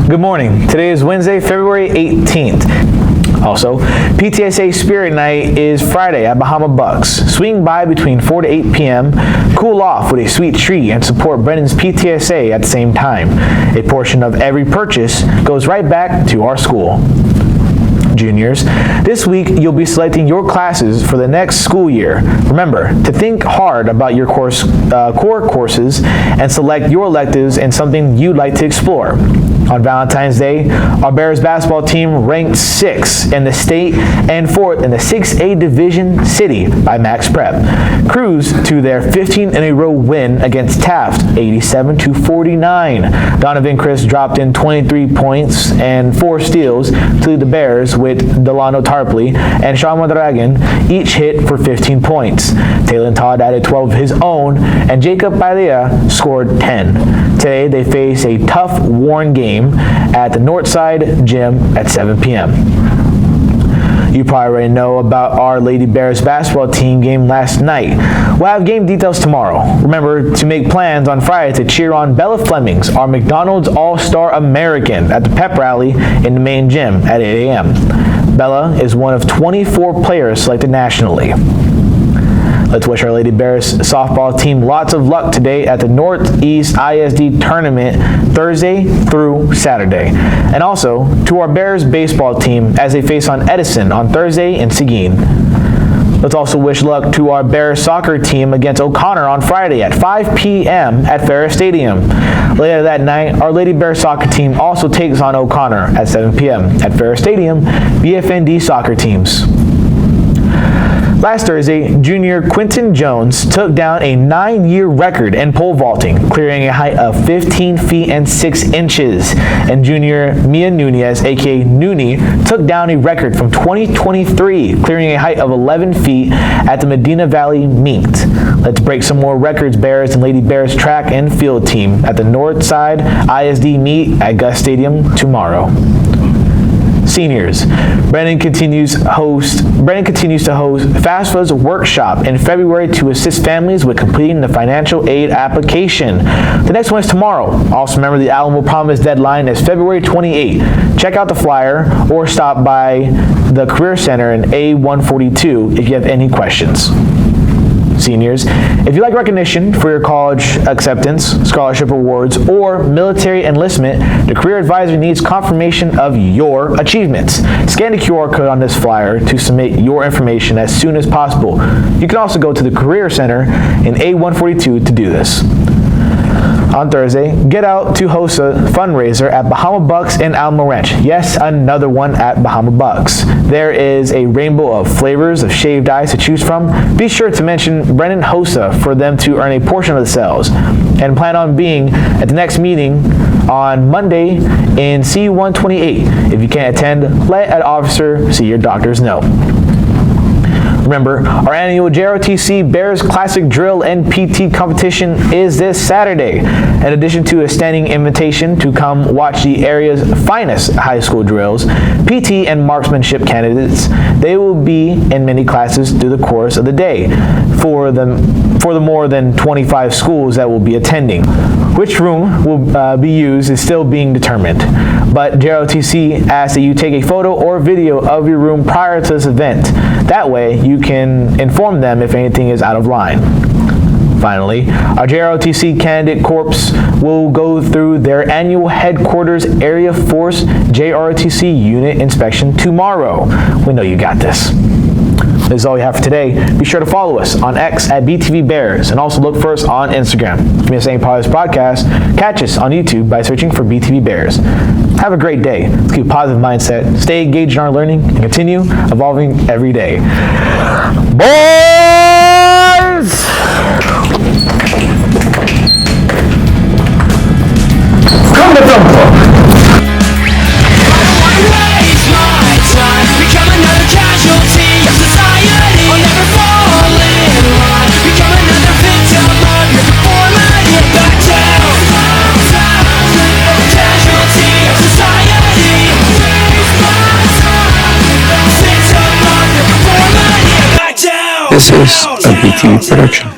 Good morning. Today is Wednesday, February 18th. Also, PTSA Spirit Night is Friday at Bahama Bucks. Swing by between 4 to 8 p.m., cool off with a sweet treat, and support Brennan's PTSA at the same time. A portion of every purchase goes right back to our school. Juniors, this week you'll be selecting your classes for the next school year. Remember to think hard about your core courses and select your electives and something you'd like to explore. On Valentine's Day, our Bears basketball team ranked 6th in the state and 4th in the 6A Division City by Max Prep. Cruised to their 15-in-a-row win against Taft, 87-49. Donovan Chris dropped in 23 points and 4 steals to lead the Bears, with Delano Tarpley and Sean Mondragon each hit for 15 points. Taylor Todd added 12 of his own, and Jacob Bailea scored 10. Today, they face a tough Warren game at the Northside Gym at 7 p.m. You probably already know about our Lady Bears basketball team game last night. We'll have game details tomorrow. Remember to make plans on Friday to cheer on Bella Flemings, our McDonald's All-Star American, at the pep rally in the main gym at 8 a.m. Bella is one of 24 players selected nationally. Let's wish our Lady Bears softball team lots of luck today at the Northeast ISD Tournament Thursday through Saturday. And also to our Bears baseball team as they face on Edison on Thursday in Seguin. Let's also wish luck to our Bears soccer team against O'Connor on Friday at 5 p.m. at Ferris Stadium. Later that night, our Lady Bears soccer team also takes on O'Connor at 7 p.m. at Ferris Stadium, BFND soccer teams. Last Thursday, junior Quentin Jones took down a 9-year record in pole vaulting, clearing a height of 15 feet and 6 inches. And junior Mia Nunez, aka Noonie, took down a record from 2023, clearing a height of 11 feet at the Medina Valley Meet. Let's break some more records, Bears and Lady Bears track and field team at the Northside ISD Meet at Gus Stadium tomorrow. Seniors, Brennan continues to host FAFSA's workshop in February to assist families with completing the financial aid application. The next one is tomorrow. Also remember the AlamoPROMISE deadline is February 28. Check out the flyer or stop by the Career Center in A142 if you have any questions. Seniors, if you like recognition for your college acceptance, scholarship awards, or military enlistment, the Career Advisor needs confirmation of your achievements. Scan the QR code on this flyer to submit your information as soon as possible. You can also go to the Career Center in A142 to do this. On Thursday, get out to HOSA fundraiser at Bahama Bucks in Alamo Ranch. Yes, another one at Bahama Bucks. There is a rainbow of flavors of shaved ice to choose from. Be sure to mention Brennan HOSA for them to earn a portion of the sales. And plan on being at the next meeting on Monday in C128. If you can't attend, let an officer see your doctors know. Remember, our annual JROTC Bears Classic Drill and PT competition is this Saturday. In addition to a standing invitation to come watch the area's finest high school drills, PT and marksmanship candidates, they will be in many classes through the course of the day for the more than 25 schools that will be attending. Which room will be used is still being determined, but JROTC asks that you take a photo or video of your room prior to this event. That way, you can inform them if anything is out of line. Finally, our JROTC candidate corps will go through their annual headquarters Area Force JROTC unit inspection tomorrow. We know you got this. This is all we have for today. Be sure to follow us on X at BTV Bears and also look for us on Instagram. If you miss any part of this podcast, catch us on YouTube by searching for BTV Bears. Have a great day. Let's keep a positive mindset, stay engaged in our learning, and continue evolving every day. Boys! Come to Film Club. Casualty of society. I'll never fall in line. Become another victim. This is a BTV production.